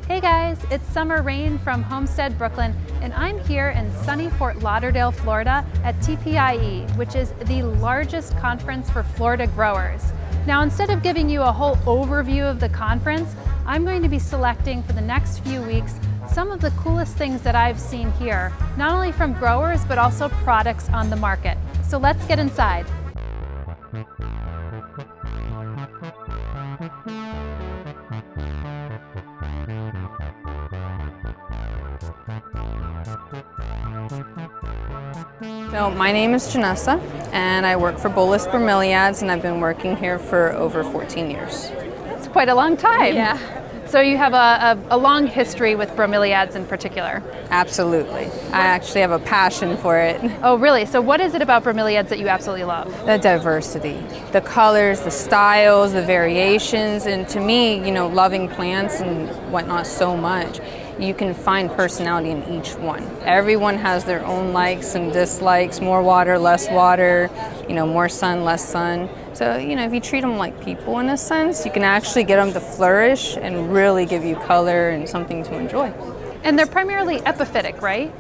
Hey guys, it's Summer Rayne from Homestead, Brooklyn, and I'm here in sunny Fort Lauderdale, Florida at TPIE, which is the largest conference for Florida growers. Now, instead of giving you a whole overview of the conference, I'm going to be selecting for the next few weeks some of the coolest things that I've seen here, not only from growers, but also products on the market. So let's get inside. So my name is Janessa, and I work for Bromeliads, and I've been working here for over 14 years. That's quite a long time. Yeah. So you have a long history with bromeliads in particular. Absolutely. I actually have a passion for it. Oh, really? So what is it about bromeliads that you absolutely love? The diversity, the colors, the styles, the variations, and to me, loving plants and whatnot so much, you can find personality in each one. Everyone has their own likes and dislikes, more water, less water, more sun, less sun. So, if you treat them like people in a sense, you can actually get them to flourish and really give you color and something to enjoy. And they're primarily epiphytic, right?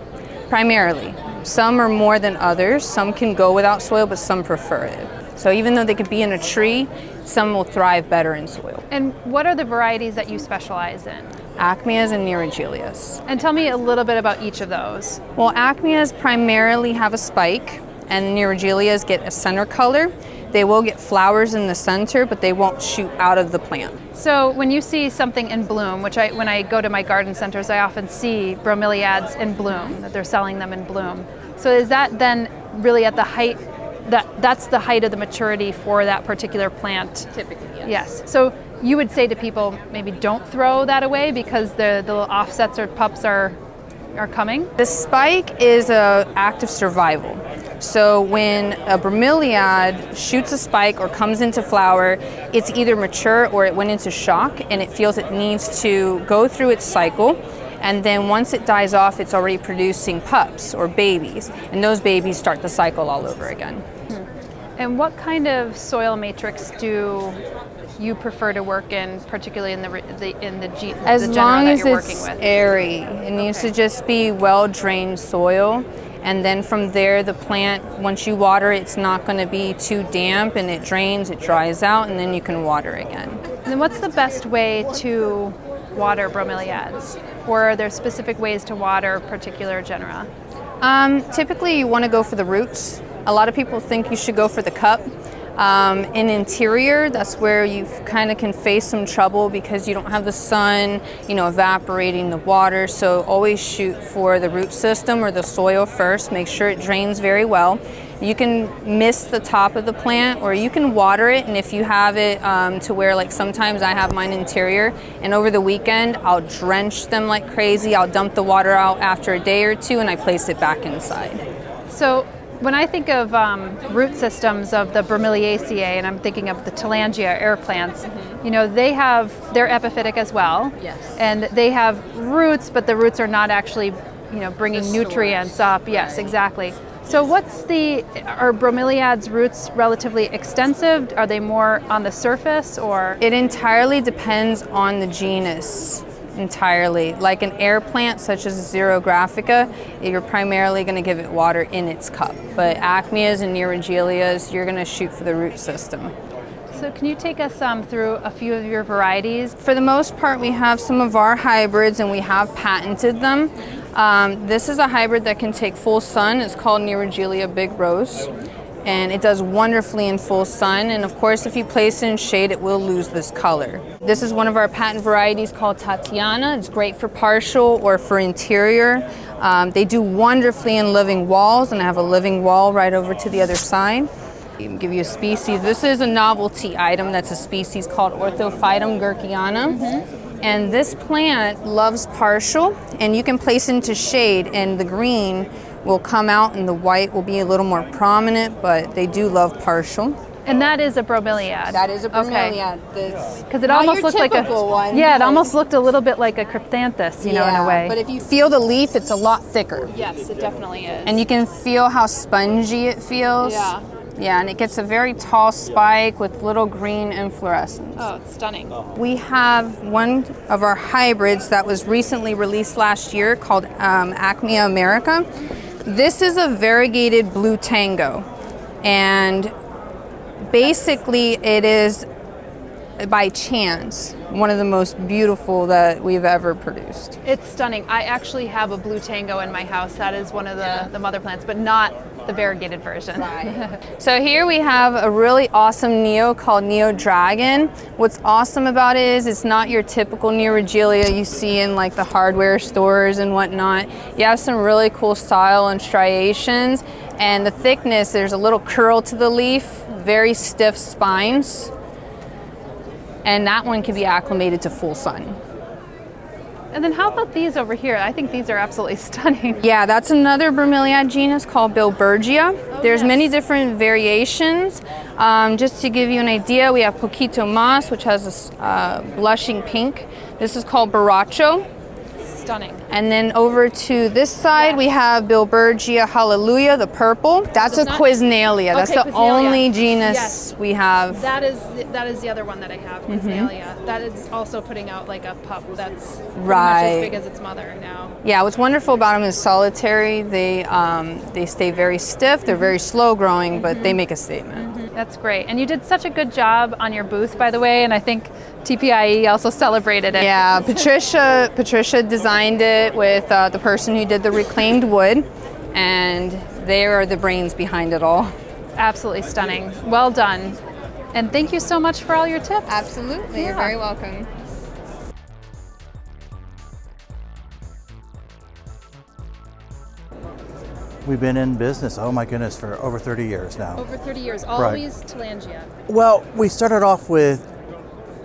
Primarily. Some are more than others. Some can go without soil, but some prefer it. So even though they could be in a tree, some will thrive better in soil. And what are the varieties that you specialize in? Acmeas and Neregelias. And tell me a little bit about each of those. Well, Acmeas primarily have a spike, and Neregelias get a center color. They will get flowers in the center, but they won't shoot out of the plant. So when you see something in bloom, which when I go to my garden centers, I often see bromeliads in bloom, that they're selling them in bloom. So is that then really at the height, that's the height of the maturity for that particular plant? Typically, yes. Yes. So you would say to people, maybe don't throw that away because the little offsets or pups are coming? The spike is an act of survival. So when a bromeliad shoots a spike or comes into flower, it's either mature or it went into shock and it feels it needs to go through its cycle. And then once it dies off, it's already producing pups or babies. And those babies start the cycle all over again. And what kind of soil matrix do you prefer to work in, particularly in the as genre long that as you're working it's with? airy. It needs to just be well-drained soil. And then from there, the plant, once you water, it's not going to be too damp, and it drains, it dries out, and then you can water again. And then what's the best way to water bromeliads? Or are there specific ways to water particular genera? Typically, you want to go for the roots. A lot of people think you should go for the cup. In interior, that's where you kind of can face some trouble because you don't have the sun, evaporating the water. So always shoot for the root system or the soil first. Make sure it drains very well. You can mist the top of the plant or you can water it. And if you have it to where, like sometimes I have mine interior, and over the weekend I'll drench them like crazy. I'll dump the water out after a day or two and I place it back inside. So when I think of root systems of the Bromeliaceae, and I'm thinking of the Tillandsia air plants, they're epiphytic as well. Yes. And they have roots, but the roots are not actually, bringing nutrients up. Yes, exactly. So are bromeliads' roots relatively extensive? Are they more on the surface or? It entirely depends on the genus. Entirely. Like an air plant such as Xerographica, you're primarily going to give it water in its cup. But Acmeas and Neregelias, you're going to shoot for the root system. So can you take us through a few of your varieties? For the most part, we have some of our hybrids and we have patented them. This is a hybrid that can take full sun. It's called Neregelia Big Rose. And it does wonderfully in full sun. And of course, if you place it in shade, it will lose this color. This is one of our patent varieties called Tatiana. It's great for partial or for interior. They do wonderfully in living walls, and I have a living wall right over to the other side. I can give you a species. This is a novelty item that's a species called Orthophytum gurkiana. And this plant loves partial, and you can place it into shade, and the green will come out and the white will be a little more prominent, but they do love partial. And that is a bromeliad. That is a bromeliad. Because it almost looked like one. Yeah, it almost looked a little bit like a cryptanthus, in a way. But if you feel the leaf, it's a lot thicker. Yes, it definitely is. And you can feel how spongy it feels. Yeah. Yeah, and it gets a very tall spike with little green inflorescence. Oh, it's stunning. We have one of our hybrids that was recently released last year called Acme America. This is a variegated blue tango, and basically it is, by chance, one of the most beautiful that we've ever produced. It's stunning. I actually have a blue tango in my house. That is one of the mother plants, but not the variegated version. So here we have a really awesome Neo called Neo Dragon. What's awesome about it is it's not your typical Neurogelia you see in like the hardware stores and whatnot. You have some really cool style and striations, and the thickness, there's a little curl to the leaf, very stiff spines, and that one can be acclimated to full sun. And then how about these over here? I think these are absolutely stunning. Yeah, that's another Bromeliad genus called Bilbergia. There's yes. many different variations. Just to give you an idea, we have Poquito Mas, which has a blushing pink. This is called Baracho. Stunning. And then over to this side, we have Bilbergia Hallelujah, the purple. That's a Quisnalia. That's the Quisnalia. only genus Yes. we have. That is the other one that I have, Quisnalia. That is also putting out like a pup that's pretty much as big as its mother now. Yeah, what's wonderful about them is solitary. They stay very stiff. They're very slow growing, but they make a statement. That's great. And you did such a good job on your booth, by the way, and I think TPIE also celebrated it. Yeah, Patricia designed it with the person who did the reclaimed wood, and they are the brains behind it all. Absolutely stunning. Well done. And thank you so much for all your tips. Absolutely, Yeah. You're very welcome. We've been in business, oh my goodness, for over 30 years now. Over 30 years, always Tillandsia. Well, we started off with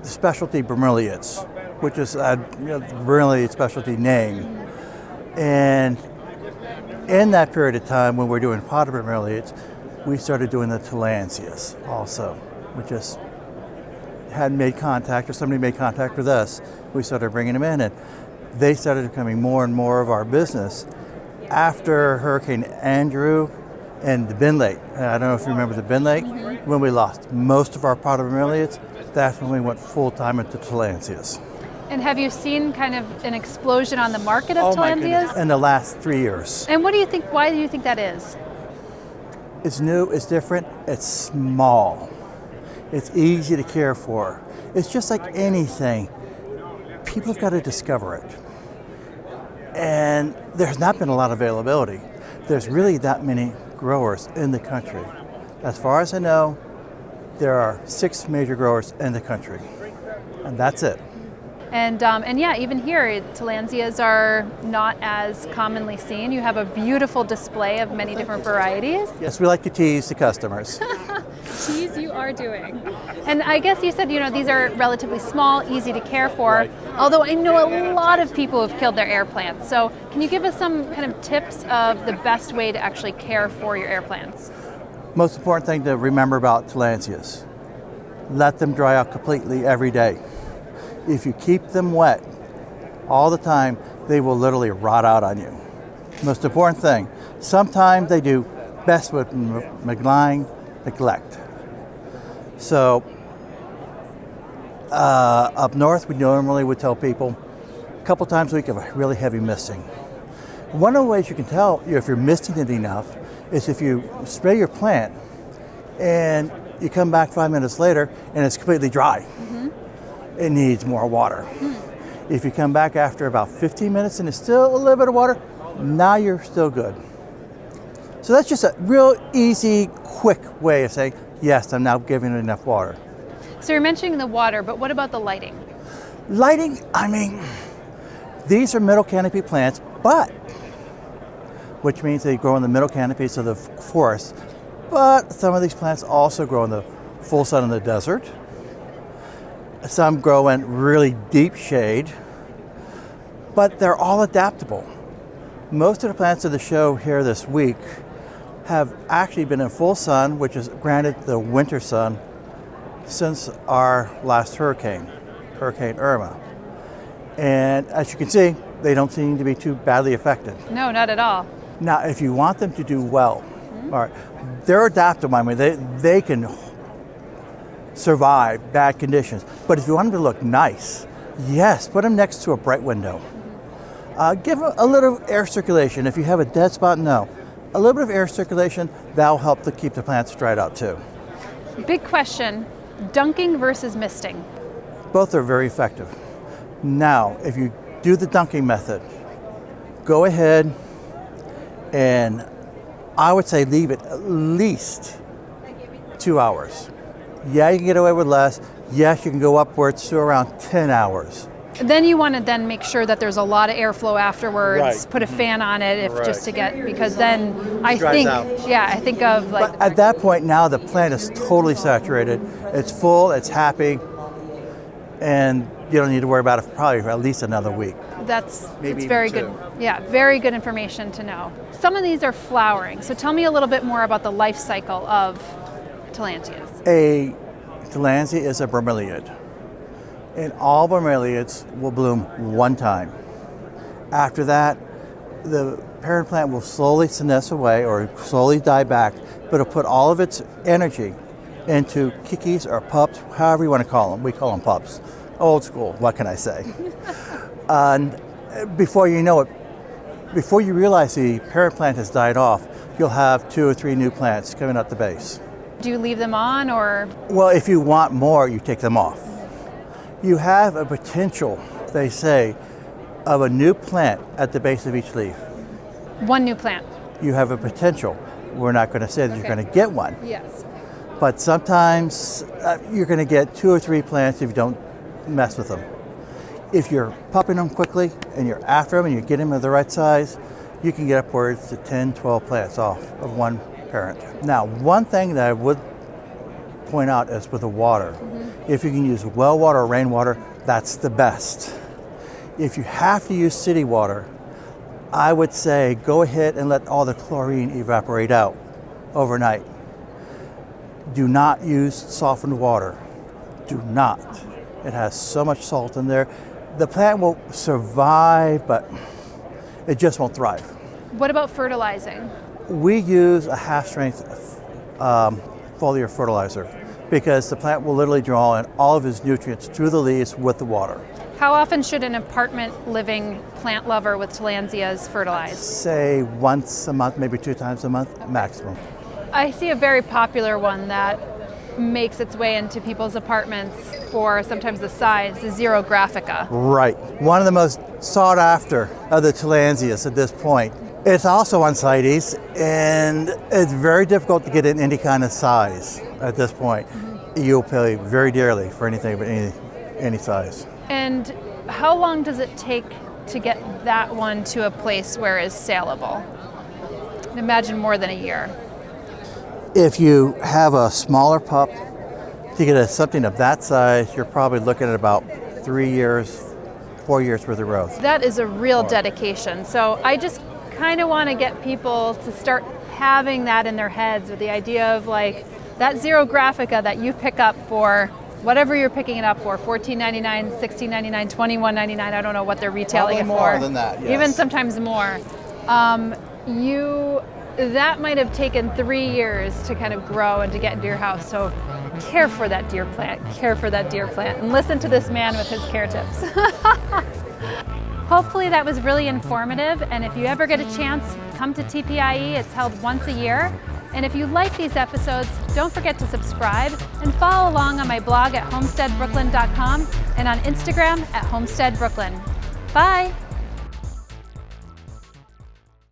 the specialty bromeliads, which is a Bromeliad specialty name. And in that period of time when we were doing potted bromeliads, we started doing the tillandsias also. We just had made contact, or somebody made contact with us. We started bringing them in, and they started becoming more and more of our business. After Hurricane Andrew and the bin lake, I don't know if you remember the bin lake, when we lost most of our potted bromeliads, that's when we went full time into tillandsias. And have you seen kind of an explosion on the market of Oh my goodness, Tillandsias? in the last 3 years. And what do you think, why do you think that is? It's new, it's different, it's small. It's easy to care for. It's just like anything. People have got to discover it. And there's not been a lot of availability. There's really that many growers in the country. As far as I know, there are 6 major growers in the country, and that's it. And yeah, even here, Tillandsias are not as commonly seen. You have a beautiful display of many different varieties. Yes, we like to tease the customers. Tease you are doing. And I guess you said, these are relatively small, easy to care for, Right. although I know a lot of people have killed their air plants. So can you give us some kind of tips of the best way to actually care for your air plants? Most important thing to remember about tillandsias, let them dry out completely every day. If you keep them wet all the time, they will literally rot out on you. Most important thing, sometimes they do best with malign neglect. So up north, we normally would tell people a couple times a week of a really heavy misting. One of the ways you can tell if you're misting it enough is if you spray your plant and you come back 5 minutes later and it's completely dry. It needs more water. If you come back after about 15 minutes and it's still a little bit of water, now you're still good. So that's just a real easy, quick way of saying, yes, I'm now giving it enough water. So you're mentioning the water, but what about the lighting? Lighting, these are middle canopy plants, which means they grow in the middle canopies of the forest, but some of these plants also grow in the full sun in the desert. Some grow in really deep shade, but they're all adaptable. Most of the plants of the show here this week have actually been in full sun, which is granted the winter sun, since our last hurricane, Hurricane Irma. And as you can see, they don't seem to be too badly affected. No, not at all. Now, if you want them to do well, All right. They're adaptable. I mean, they can survive bad conditions. But if you want them to look nice, yes, put them next to a bright window. Give them a little air circulation. If you have a dead spot, no. A little bit of air circulation, that'll help to keep the plants dried out too. Big question, dunking versus misting. Both are very effective. Now, if you do the dunking method, go ahead and I would say leave it at least 2 hours. Yeah, you can get away with less. Yes, you can go upwards to around 10 hours. Then you want to then make sure that there's a lot of airflow afterwards. Right. Put a fan on it if just to get, because then I Dries think, out. yeah, I think of like. But at that point now, the plant is totally saturated. It's full, it's happy, and you don't need to worry about it probably for at least another week. That's Maybe very even good. Yeah, very good information to know. Some of these are flowering, so tell me a little bit more about the life cycle of Tillandsias. A Tillandsia is a bromeliad, and all bromeliads will bloom one time. After that, the parent plant will slowly senesce away or slowly die back, but it'll put all of its energy into kikis or pups, however you want to call them. We call them pups. Old school, what can I say? And before you know it, before you realize the parent plant has died off, you'll have 2 or 3 new plants coming up the base. Do you leave them on or? Well, if you want more, you take them off. You have a potential, they say, of a new plant at the base of each leaf. One new plant. You have a potential. We're not going to say that you're going to get one, Yes. but sometimes you're going to get 2 or 3 plants if you don't mess with them. If you're popping them quickly and you're after them and you get them at the right size, you can get upwards to 10, 12 plants off of one parent. Now, one thing that I would point out is with the water. If you can use well water or rainwater, that's the best. If you have to use city water, I would say go ahead and let all the chlorine evaporate out overnight. Do not use softened water. Do not. It has so much salt in there. The plant will survive, but it just won't thrive. What about fertilizing? We use a half-strength foliar fertilizer because the plant will literally draw in all of its nutrients through the leaves with the water. How often should an apartment living plant lover with Tillandsias fertilize? Say once a month, maybe 2 times a month, maximum. I see a very popular one that makes its way into people's apartments for sometimes the size, the Zero Graphica. Right. One of the most sought after of the Tillandsias at this point. It's also on CITES, and it's very difficult to get in any kind of size at this point. You'll pay very dearly for anything but any size. And how long does it take to get that one to a place where it's saleable? Imagine more than a year. If you have a smaller pup, to get something of that size, you're probably looking at about 3 years, 4 years worth of growth. That is a real dedication. So I just kind of want to get people to start having that in their heads with the idea of like that Zero Graphica that you pick up for whatever you're picking it up for, $14.99, $16.99, $21.99, I don't know what they're retailing Probably it for. more than that, yes. Even sometimes more. That might have taken 3 years to kind of grow and to get into your house. So care for that deer plant, care for that deer plant, and listen to this man with his care tips. Hopefully that was really informative, and if you ever get a chance, come to TPIE. It's held once a year. And if you like these episodes, don't forget to subscribe and follow along on my blog at homesteadbrooklyn.com and on Instagram at homesteadbrooklyn. Bye.